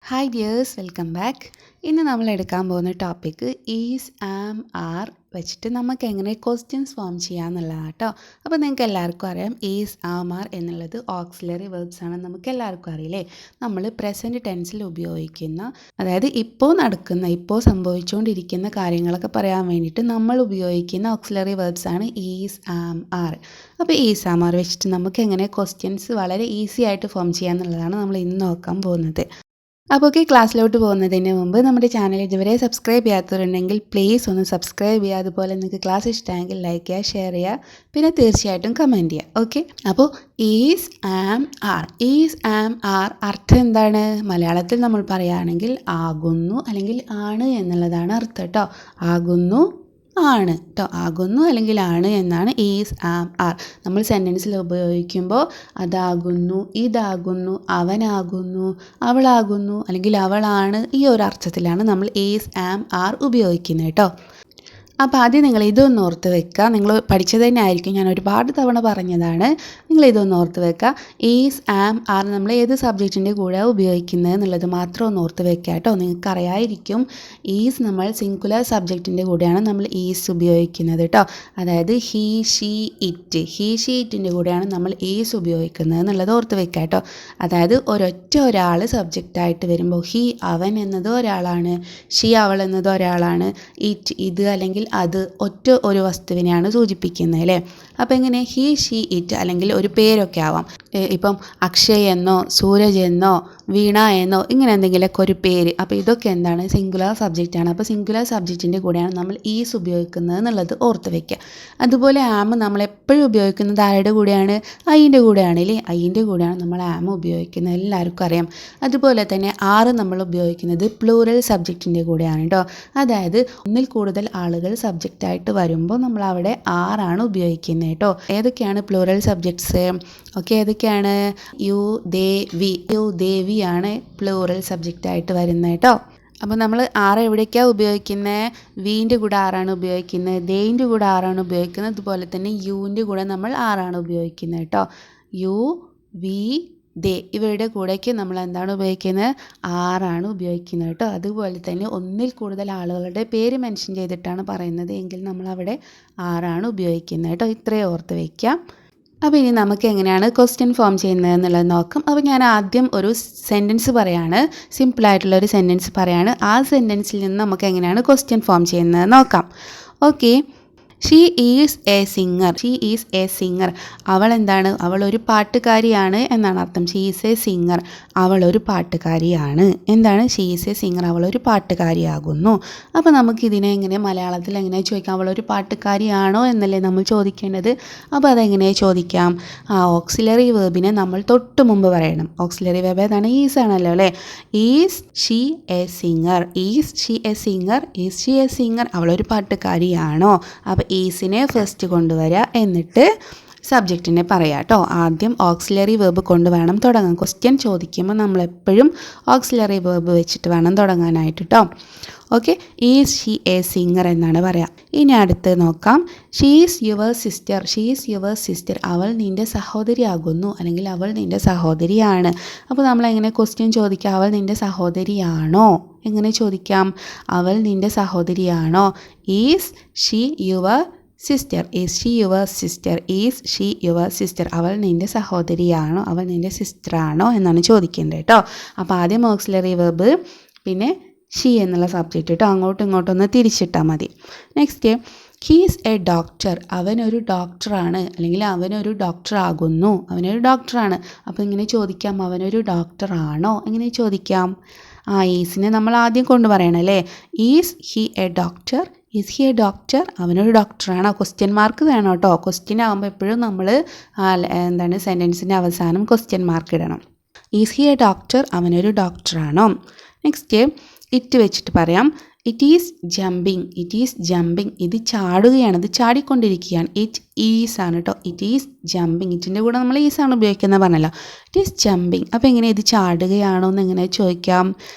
Hi dears, welcome back. ഇന്ന് നമ്മൾ എടുക്കാൻ പോകുന്ന ടോപ്പിക്ക് ഈസ്, ആം, ആർ വെച്ചിട്ട് നമുക്ക് എങ്ങനെ ക്വസ്റ്റ്യൻസ് ഫോം ചെയ്യാമെന്നുള്ളതാണ് കേട്ടോ. അപ്പോൾ നിങ്ങൾക്ക് എല്ലാവർക്കും അറിയാം ഈസ്, ആം, ആർ എന്നുള്ളത് ഓക്സിലറി വെർബ്സ് ആണ്. നമുക്ക് എല്ലാവർക്കും അറിയില്ലേ, നമ്മൾ പ്രസൻറ്റ് ടെൻസിൽ ഉപയോഗിക്കുന്ന, അതായത് ഇപ്പോൾ സംഭവിച്ചുകൊണ്ടിരിക്കുന്ന കാര്യങ്ങളൊക്കെ പറയാൻ വേണ്ടിയിട്ട് നമ്മൾ ഉപയോഗിക്കുന്ന ഓക്സിലറി വെർബ്സ് ആണ് ഈസ്, ആം, ആർ. അപ്പോൾ ഈസ്, ആം, ആർ വെച്ചിട്ട് നമുക്ക് എങ്ങനെ ക്വസ്റ്റ്യൻസ് വളരെ ഈസി ആയിട്ട് ഫോം ചെയ്യാമെന്നുള്ളതാണ് നമ്മൾ ഇന്ന് നോക്കാൻ പോകുന്നത്. അപ്പോൾ ക്ലാസ്സിലോട്ട് പോകുന്നതിന് മുമ്പ് നമ്മുടെ ചാനൽ ഇതുവരെ സബ്സ്ക്രൈബ് ചെയ്യാത്തവരുണ്ടെങ്കിൽ പ്ലീസ് ഒന്ന് സബ്സ്ക്രൈബ് ചെയ്യുക. അതുപോലെ നിങ്ങൾക്ക് ക്ലാസ് ഇഷ്ടമെങ്കിൽ ലൈക്ക് ചെയ്യുക, ഷെയർ ചെയ്യുക, പിന്നെ തീർച്ചയായിട്ടും കമൻറ്റ് ചെയ്യുക. ഓക്കെ, അപ്പോൾ is, am, are. Is, am, are അർത്ഥം എന്താണ്? മലയാളത്തിൽ നമ്മൾ പറയുകയാണെങ്കിൽ ആകുന്നു അല്ലെങ്കിൽ ആണ് എന്നുള്ളതാണ് അർത്ഥം കേട്ടോ. ആകുന്നു, ആണ് കേട്ടോ. ആകുന്നു അല്ലെങ്കിൽ ആണ് എന്നാണ് ഈസ്, ആം, ആർ. നമ്മൾ സെൻറ്റൻസിൽ ഉപയോഗിക്കുമ്പോൾ അതാകുന്നു, ഇതാകുന്നു, അവനാകുന്നു, അവളാകുന്നു അല്ലെങ്കിൽ അവളാണ്, ഈ ഒരു അർത്ഥത്തിലാണ് നമ്മൾ ഈസ്, ആം, ആർ ഉപയോഗിക്കുന്നത് കേട്ടോ. അപ്പോൾ ആദ്യം നിങ്ങൾ ഇതൊന്ന് ഓർത്ത് വെക്കുക. നിങ്ങൾ പഠിച്ചത് തന്നെ ആയിരിക്കും, ഞാൻ ഒരുപാട് തവണ പറഞ്ഞതാണ്. നിങ്ങൾ ഇതൊന്ന് ഓർത്ത് വെക്കുക. ഈസ്, ആം, ആർ നമ്മൾ ഏത് സബ്ജക്റ്റിൻ്റെ കൂടെ ഉപയോഗിക്കുന്നത് എന്നുള്ളത് മാത്രം ഒന്ന് ഓർത്ത് വെക്കുക കേട്ടോ. നിങ്ങൾക്കറിയായിരിക്കും ഈസ് നമ്മൾ സിംഗുലർ സബ്ജക്റ്റിൻ്റെ കൂടെയാണ് നമ്മൾ ഈസ് ഉപയോഗിക്കുന്നത് കേട്ടോ. അതായത് he, she, it. He, she, ഇറ്റിൻ്റെ കൂടെയാണ് നമ്മൾ ഈസ് ഉപയോഗിക്കുന്നത് എന്നുള്ളത് ഓർത്ത് വെക്കുക കേട്ടോ. അതായത് ഒരാൾ സബ്ജക്റ്റായിട്ട് വരുമ്പോൾ ഹീ അവൻ എന്നത് ഒരാളാണ്, ഷീ അവൾ എന്നത് ഒരാളാണ്, ഇറ്റ് ഇത് അല്ലെങ്കിൽ അത് ഒരു വസ്തുവിനെയാണ് സൂചിപ്പിക്കുന്നത് അല്ലേ. അപ്പോൾ എങ്ങനെ ഹീ, ഷീ, ഇറ്റ് അല്ലെങ്കിൽ ഒരു പേരൊക്കെ ആവാം. ഇപ്പം അക്ഷയ് എന്നോ സൂരജ് എന്നോ വീണ എന്നോ ഇങ്ങനെ എന്തെങ്കിലുമൊക്കെ ഒരു പേര്. അപ്പോൾ ഇതൊക്കെ എന്താണ്? സിംഗുലർ സബ്ജക്റ്റാണ്. അപ്പോൾ സിംഗുലർ സബ്ജക്റ്റിൻ്റെ കൂടെയാണ് നമ്മൾ ഈസ് ഉപയോഗിക്കുന്നത് എന്നുള്ളത് ഓർത്ത് വയ്ക്കുക. അതുപോലെ ആം നമ്മൾ എപ്പോഴും ഉപയോഗിക്കുന്നത് ആരുടെ കൂടെയാണ്? ഐൻ്റെ കൂടെയാണ് അല്ലേ. ഐൻ്റെ കൂടെയാണ് നമ്മൾ ആം ഉപയോഗിക്കുന്നത്, എല്ലാവർക്കും അറിയാം. അതുപോലെ തന്നെ ആറ് നമ്മൾ ഉപയോഗിക്കുന്നത് പ്ലൂറൽ സബ്ജക്റ്റിൻ്റെ കൂടെയാണ് കേട്ടോ. അതായത് ഒന്നിൽ കൂടുതൽ ആളുകൾ സബ്ജക്റ്റായിട്ട് വരുമ്പോൾ നമ്മൾ അവിടെ ആറാണ് ഉപയോഗിക്കുന്നത് കേട്ടോ. ഏതൊക്കെയാണ് പ്ലൂറൽ സബ്ജക്ട്സ്? ഓക്കെ, ഏതൊക്കെയാണ്? യു, ദേ, വി. യു, ദേ, വി ആണ് പ്ലൂറൽ സബ്ജക്റ്റായിട്ട് വരുന്നത് കേട്ടോ. അപ്പോൾ നമ്മൾ ആറ് എവിടേക്കാണ് ഉപയോഗിക്കുന്നത്? വീൻ്റെ കൂടെ ആറാണ് ഉപയോഗിക്കുന്നത്, ദേൻ്റെ കൂടെ ആറാണ് ഉപയോഗിക്കുന്നത്. അതുപോലെ തന്നെ യുവിൻ്റെ കൂടെ നമ്മൾ ആറാണ് ഉപയോഗിക്കുന്നത് കേട്ടോ. യു, വി, ദേ ഇവരുടെ കൂടെയൊക്കെ നമ്മൾ എന്താണ് ഉപയോഗിക്കുന്നത്? ആറാണ് ഉപയോഗിക്കുന്നത് കേട്ടോ. അതുപോലെ തന്നെ ഒന്നിൽ കൂടുതൽ ആളുകളുടെ പേര് മെൻഷൻ ചെയ്തിട്ടാണ് പറയുന്നത് എങ്കിൽ നമ്മളവിടെ ആറാണ് ഉപയോഗിക്കുന്നത് കേട്ടോ. ഇത്രയും ഓർത്ത് വയ്ക്കാം. അപ്പോൾ ഇനി നമുക്ക് എങ്ങനെയാണ് ക്വസ്റ്റ്യൻ ഫോം ചെയ്യുന്നത് എന്നുള്ളത് നോക്കാം. അപ്പോൾ ഞാൻ ആദ്യം ഒരു സെൻറ്റൻസ് പറയാണ്, സിമ്പിളായിട്ടുള്ളൊരു സെൻറ്റൻസ് പറയാണ്. ആ സെൻറ്റൻസിൽ നിന്ന് നമുക്ക് എങ്ങനെയാണ് ക്വസ്റ്റ്യൻ ഫോം ചെയ്യുന്നത് നോക്കാം. Okay, she is A singer. She is A singer. അവൾ എന്താണ്? അവൾ ഒരു പാട്ടുകാരിയാണ് എന്നാണ് അർത്ഥം. She is A singer. അവൾ ഒരു പാട്ടുകാരിയാണ്. എന്താണ്? She is A singer. അവൾ ഒരു പാട്ടുകാരിയാകുന്നു. അപ്പോൾ നമുക്കിതിനെ എങ്ങനെ മലയാളത്തിൽ എങ്ങനെ ചോദിക്കാം? അവളൊരു പാട്ടുകാരിയാണോ എന്നല്ലേ നമ്മൾ ചോദിക്കേണ്ടത്. അപ്പോൾ അതെങ്ങനെ ചോദിക്കാം? ഓക്സിലറി വേർബിനെ നമ്മൾ തൊട്ട് മുമ്പ് പറയണം. ഓക്സിലറി വേർബ് ഏതാണ്? ഈസ് ആണല്ലോ അല്ലേ. Is she A singer. Is she A singer. Is she A singer. അവളൊരു പാട്ടുകാരിയാണോ? അപ്പോൾ ഈസിനെ ഫസ്റ്റ് കൊണ്ടുവരിക, എന്നിട്ട് സബ്ജക്റ്റിനെ പറയാം കേട്ടോ. ആദ്യം ഓക്സിലറി വേർബ് കൊണ്ട് വേണം തുടങ്ങാൻ. ക്വസ്റ്റ്യൻ ചോദിക്കുമ്പോൾ നമ്മളെപ്പോഴും ഓക്സിലറി വേർബ് വെച്ചിട്ട് വേണം തുടങ്ങാനായിട്ട് കേട്ടോ. Okay, is she A singer എന്നാണ് പറയാം. ഇനി അടുത്ത് നോക്കാം. She is your sister. She is your sister. അവൾ നിൻ്റെ സഹോദരിയാകുന്നു അല്ലെങ്കിൽ അവൾ നിൻ്റെ സഹോദരിയാണ്. അപ്പോൾ നമ്മളെങ്ങനെ ക്വസ്റ്റ്യൻ ചോദിക്കാം? അവൾ നിൻ്റെ സഹോദരിയാണോ? എങ്ങനെ ചോദിക്കാം? അവൾ നിൻ്റെ സഹോദരിയാണോ? Is she your sister. Is she your sister. Is she your sister. അവൾ നിൻ്റെ സഹോദരിയാണോ? അവൾ നിൻ്റെ സിസ്റ്ററാണോ എന്നാണ് ചോദിക്കേണ്ടത് കേട്ടോ. അപ്പോൾ ആദ്യം ഓക്സിലറി വെർബ്, പിന്നെ ഷീ എന്നുള്ള സബ്ജക്റ്റ് കേട്ടോ. അങ്ങോട്ടും ഇങ്ങോട്ടും ഒന്ന് തിരിച്ചിട്ടാൽ മതി. Next, he's A doctor. അവനൊരു ഡോക്ടറാണ് അല്ലെങ്കിൽ അവനൊരു ഡോക്ടറാകുന്നു. അവനൊരു ഡോക്ടറാണ്. അപ്പോൾ ഇങ്ങനെ ചോദിക്കാം, അവനൊരു ഡോക്ടറാണോ? എങ്ങനെ ചോദിക്കാം? ഈസിനെ നമ്മൾ ആദ്യം കൊണ്ടുപറയണം അല്ലേ. Is he A doctor. Is he A doctor. അവനൊരു ഡോക്ടറാണോ? ക്വസ്റ്റ്യൻ മാർക്ക് വേണം കേട്ടോ. ക്വസ്റ്റ്യൻ ആകുമ്പോൾ എപ്പോഴും നമ്മൾ എന്താണ് സെൻറ്റൻസിൻ്റെ അവസാനം ക്വസ്റ്റ്യൻ മാർക്ക് ഇടണം. Is he A doctor. അവനൊരു ഡോക്ടറാണോ? നെക്സ്റ്റ്, ഇറ്റ് വെച്ചിട്ട് പറയാം. It is jumping. It is jumping. ഇത് ചാടുകയാണ്, ഇത് ചാടിക്കൊണ്ടിരിക്കുകയാണ്. ഇറ്റ് ഈസ് ആണ് കേട്ടോ. It is jumping. ഇറ്റിൻ്റെ കൂടെ നമ്മൾ ഈസാണ് ഉപയോഗിക്കുന്നത് പറഞ്ഞല്ലോ. It is jumping. അപ്പോൾ എങ്ങനെ ഇത് ചാടുകയാണോ എന്ന് എങ്ങനെ ചോദിക്കാം?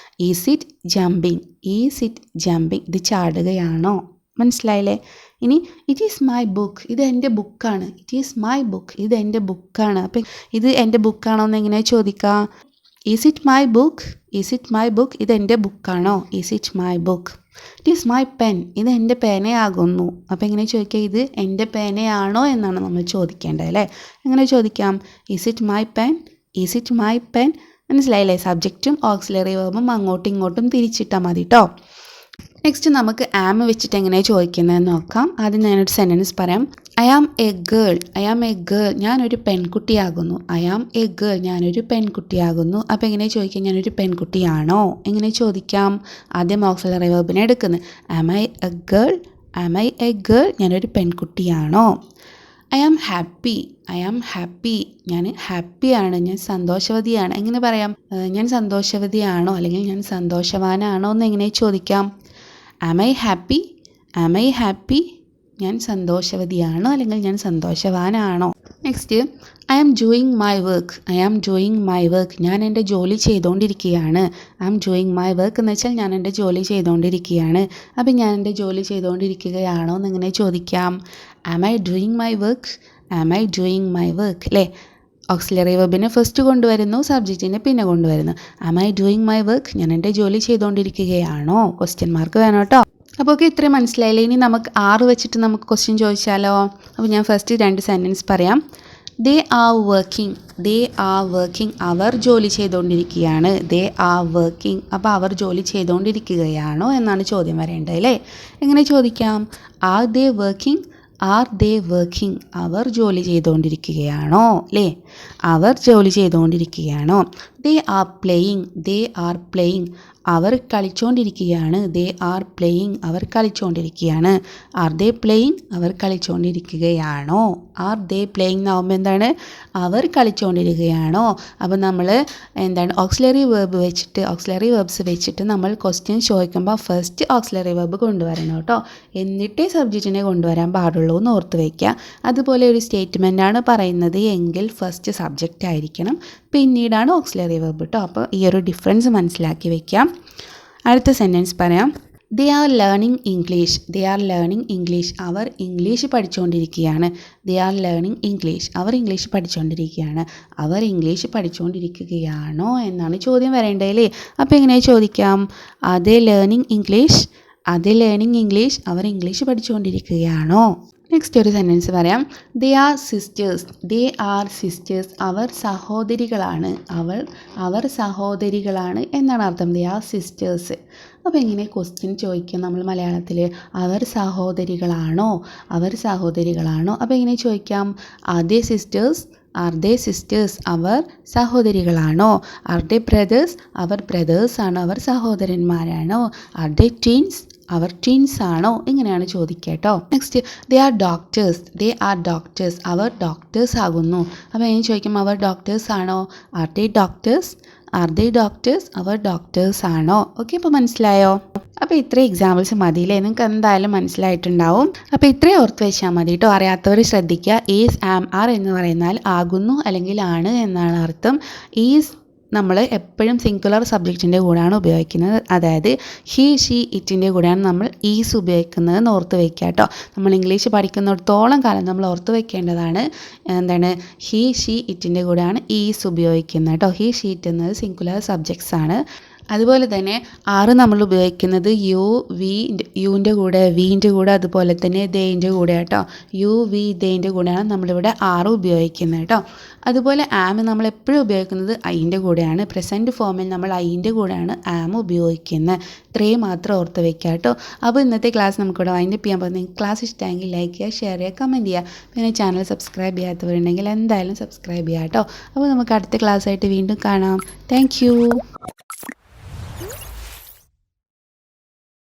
Is it jumping. Is it jumping. ഇത് ചാടുകയാണോ? മനസ്സിലായില്ലേ? ഇനി ഇറ്റ് ഈസ് മൈ ബുക്ക്. ഇത് എൻ്റെ ബുക്കാണ്. It is my book. ഇത് എൻ്റെ ബുക്കാണ്. അപ്പം ഇത് എൻ്റെ ബുക്കാണോ എന്ന് എങ്ങനെ ചോദിക്കാം? Is it my book? Is it my book, ഇതെൻ്റെ ബുക്കാണോ? Is it my book. It is my pen, ഇത് എൻ്റെ പേനയാകുന്നു. അപ്പോൾ എങ്ങനെ ചോദിക്കുക? ഇത് എൻ്റെ പേനയാണോ എന്നാണ് നമ്മൾ ചോദിക്കേണ്ടത് അല്ലേ? എങ്ങനെ ചോദിക്കാം? Is it my pen, is it my pen. മനസ്സിലായില്ലേ? സബ്ജക്റ്റും ഓക്സിലറി വേർബും അങ്ങോട്ടും ഇങ്ങോട്ടും തിരിച്ചിട്ടാൽ മതി കേട്ടോ. നെക്സ്റ്റ് നമുക്ക് ആം വെച്ചിട്ട് എങ്ങനെയാണ് ചോദിക്കുന്നതെന്ന് നോക്കാം. ആദ്യം ഞാനൊരു സെൻറ്റൻസ് പറയാം. I am a girl, I am a girl, ഞാനൊരു പെൺകുട്ടിയാകുന്നു. ഐ ആം എ ഗേൾ, ഞാനൊരു പെൺകുട്ടിയാകുന്നു. അപ്പോൾ എങ്ങനെ ചോദിക്കാം? ഞാനൊരു പെൺകുട്ടിയാണോ? എങ്ങനെ ചോദിക്കാം? ആദ്യം ഓക്സിലറി വേർബിനെ എടുക്കുന്നത്. Am I a girl, am I a girl, ഞാനൊരു പെൺകുട്ടിയാണോ? I am happy, I am happy, ഞാൻ ഹാപ്പിയാണ്, ഞാൻ സന്തോഷവതിയാണ്. എങ്ങനെ പറയാം? ഞാൻ സന്തോഷവതിയാണോ അല്ലെങ്കിൽ ഞാൻ സന്തോഷവാനാണോ എന്ന് എങ്ങനെ ചോദിക്കാം? Am I happy, am I happy, ഞാൻ സന്തോഷവതിയാണോ അല്ലെങ്കിൽ ഞാൻ സന്തോഷവാനാണോ? Next, I am doing my work, I am doing my work, ഞാൻ എൻ്റെ ജോലി ചെയ്തുകൊണ്ടിരിക്കുകയാണ്. I am doing my work എന്ന് വെച്ചാൽ ഞാൻ എൻ്റെ ജോലി ചെയ്തുകൊണ്ടിരിക്കുകയാണ്. അപ്പം ഞാൻ എൻ്റെ ജോലി ചെയ്തുകൊണ്ടിരിക്കുകയാണോ എന്നെങ്ങനെ ചോദിക്കാം? Am I doing my work, am I doing my work അല്ലേ? ഓക്സിലറി വെർബിനെ ഫസ്റ്റ് കൊണ്ടുവരുന്നു, സബ്ജക്റ്റിനെ പിന്നെ കൊണ്ടുവരുന്നു. Am I doing my work, ഞാൻ എൻ്റെ ജോലി ചെയ്തുകൊണ്ടിരിക്കുകയാണോ? ക്വസ്റ്റ്യൻ മാർക്ക് വേണം കേട്ടോ. അപ്പോൾ ഓക്കെ, ഇത്രയും മനസ്സിലായില്ലേ? ഇനി നമുക്ക് 6 വെച്ചിട്ട് നമുക്ക് ക്വസ്റ്റ്യൻ ചോദിച്ചാലോ? അപ്പോൾ ഞാൻ ഫസ്റ്റ് 2 സെൻറ്റൻസ് പറയാം. They are working, they are working, അവർ ജോലി ചെയ്തുകൊണ്ടിരിക്കുകയാണ്. ദേ ആർ വർക്കിംഗ്, അപ്പോൾ അവർ ജോലി ചെയ്തുകൊണ്ടിരിക്കുകയാണോ എന്നാണ് ചോദ്യം വരേണ്ടത് അല്ലേ? എങ്ങനെ ചോദിക്കാം? Are they working, are they working, അവർ ജോലി ചെയ്തുകൊണ്ടിരിക്കുകയാണോ അല്ലേ? അവർ ജോലി ചെയ്തുകൊണ്ടിരിക്കുകയാണോ? They are playing, they are playing, അവർ കളിച്ചുകൊണ്ടിരിക്കുകയാണ്. ദേ ആർ പ്ലേയിങ്, അവർ കളിച്ചുകൊണ്ടിരിക്കുകയാണ്. ആർ ദേ പ്ലേയിങ്, അവർ കളിച്ചുകൊണ്ടിരിക്കുകയാണോ? ആർ ദേ പ്ലേയിങ് എന്നാകുമ്പോൾ എന്താണ്? അവർ കളിച്ചുകൊണ്ടിരിക്കുകയാണോ? അപ്പോൾ നമ്മൾ എന്താണ് ഓക്സിലറി വേർബ്സ് വെച്ചിട്ട് നമ്മൾ ക്വസ്റ്റ്യൻ ചോദിക്കുമ്പോൾ ഫസ്റ്റ് ഓക്സിലറി വേർബ് കൊണ്ടുവരണം കേട്ടോ. എന്നിട്ടേ സബ്ജക്റ്റിനെ കൊണ്ടുവരാൻ പാടുള്ളൂ എന്ന് ഓർത്ത് വയ്ക്കുക. അതുപോലെ ഒരു സ്റ്റേറ്റ്മെൻറ്റാണ് പറയുന്നത് എങ്കിൽ ഫസ്റ്റ് സബ്ജക്റ്റ് ആയിരിക്കണം, പിന്നീടാണ് ഓക്സിലറി വേർബ് കേട്ടോ. അപ്പോൾ ഈ ഒരു ഡിഫറൻസ് മനസ്സിലാക്കി വയ്ക്കാം. അടുത്ത സെൻറ്റൻസ് പറയാം. They are learning English, they are learning English, അവർ ഇംഗ്ലീഷ് പഠിച്ചുകൊണ്ടിരിക്കുകയാണ്. ദേ ആർ ലേണിംഗ് ഇംഗ്ലീഷ്, അവർ ഇംഗ്ലീഷ് പഠിച്ചുകൊണ്ടിരിക്കുകയാണ്. അവർ ഇംഗ്ലീഷ് പഠിച്ചുകൊണ്ടിരിക്കുകയാണോ എന്നാണ് ചോദ്യം വരേണ്ടതല്ലേ? അപ്പോൾ എങ്ങനെ ചോദിക്കാം? Are they learning English, are they learning English, അവർ ഇംഗ്ലീഷ് പഠിച്ചുകൊണ്ടിരിക്കുകയാണോ? നെക്സ്റ്റ് ഒരു സെൻറ്റൻസ് പറയാം. They are sisters, they are sisters, അവർ സഹോദരികളാണ്. അവർ സഹോദരികളാണ് എന്നാണ് അർത്ഥം. They are sisters. അപ്പോൾ എങ്ങനെ ക്വസ്റ്റ്യൻ ചോദിക്കും നമ്മൾ മലയാളത്തിൽ? അവർ സഹോദരികളാണോ, അവർ സഹോദരികളാണോ? അപ്പോൾ എങ്ങനെ ചോദിക്കാം? Are they sisters, are they sisters, അവർ സഹോദരികളാണോ? ആർ ദേ ബ്രദേഴ്സ്, അവർ ബ്രദേഴ്സാണോ, അവർ സഹോദരന്മാരാണോ? ആർ ദേ ട്വിൻസ്, അവർ ട്വിൻസ് ആണോ? ഇങ്ങനെയാണ് ചോദിക്കുക കേട്ടോ. Next, they are doctors, they are doctors, അവർ ഡോക്ടേഴ്സ് ആകുന്നു. അപ്പോൾ എങ്ങനെ ചോദിക്കും? അവർ ഡോക്ടേഴ്സ് ആണോ? Are they doctors, are they doctors, അവർ ഡോക്ടേഴ്സ് ആണോ? ഓക്കെ, അപ്പോൾ മനസ്സിലായോ? അപ്പോൾ ഇത്രയും എക്സാമ്പിൾസ് മതിയില്ലേ? നിങ്ങൾക്ക് എന്തായാലും മനസ്സിലായിട്ടുണ്ടാവും. അപ്പോൾ ഇത്രയും ഓർത്ത് വെച്ചാൽ മതി കേട്ടോ. അറിയാത്തവർ ശ്രദ്ധിക്കുക. ഈസ്, ആം, ആർ എന്ന് പറയുന്നാൽ ആകുന്നു അല്ലെങ്കിൽ ആണ് എന്നാണ് അർത്ഥം. ഈസ് നമ്മൾ എപ്പോഴും സിംഗുലർ സബ്ജക്റ്റിൻ്റെ കൂടെയാണ് ഉപയോഗിക്കുന്നത്. അതായത് ഹി, ഷീ, ഇറ്റിൻ്റെ കൂടെയാണ് നമ്മൾ ഈസ് ഉപയോഗിക്കുന്നത് എന്ന് ഓർത്ത് വയ്ക്കുക കേട്ടോ. നമ്മൾ ഇംഗ്ലീഷ് പഠിക്കുന്നിടത്തോളം കാലം നമ്മൾ ഓർത്ത് വയ്ക്കേണ്ടതാണ് എന്താണ്? ഹി, ഷീ, ഇറ്റിൻ്റെ കൂടെയാണ് ഈസ് ഉപയോഗിക്കുന്നത് കേട്ടോ. ഹി, ഷീ, ഇറ്റ് എന്നത് സിംഗുലർ സബ്ജക്ട്സ് ആണ്. അതുപോലെ തന്നെ ആറ് നമ്മൾ ഉപയോഗിക്കുന്നത് യു, വി, യുവിൻ്റെ കൂടെ, വീൻ്റെ കൂടെ, അതുപോലെ തന്നെ ദേൻ്റെ കൂടെ കേട്ടോ. യു, വി, ദേൻ്റെ കൂടെയാണ് നമ്മളിവിടെ ആറ് ഉപയോഗിക്കുന്നത് കേട്ടോ. അതുപോലെ ആം നമ്മൾ എപ്പോഴും ഉപയോഗിക്കുന്നത് ഐൻ്റെ കൂടെയാണ്. പ്രസൻറ്റ് ഫോമിൽ നമ്മൾ ഐൻ്റെ കൂടെയാണ് ആം ഉപയോഗിക്കുന്നത്. ഇത്രയും മാത്രം ഓർത്ത് വയ്ക്കുക കേട്ടോ. അപ്പോൾ ഇന്നത്തെ ക്ലാസ് നമുക്കിവിടെ വൈൻഡപ്പ് ചെയ്യാൻ പോകുന്നത്. നിങ്ങൾക്ക് ക്ലാസ് ഇഷ്ടമെങ്കിൽ ലൈക്ക് ചെയ്യുക, ഷെയർ ചെയ്യുക, കമൻറ്റ് ചെയ്യുക. പിന്നെ ചാനൽ സബ്സ്ക്രൈബ് ചെയ്യാത്തവരുണ്ടെങ്കിൽ എന്തായാലും സബ്സ്ക്രൈബ് ചെയ്യുക കേട്ടോ. അപ്പോൾ നമുക്ക് അടുത്ത ക്ലാസ്സായിട്ട് വീണ്ടും കാണാം. താങ്ക്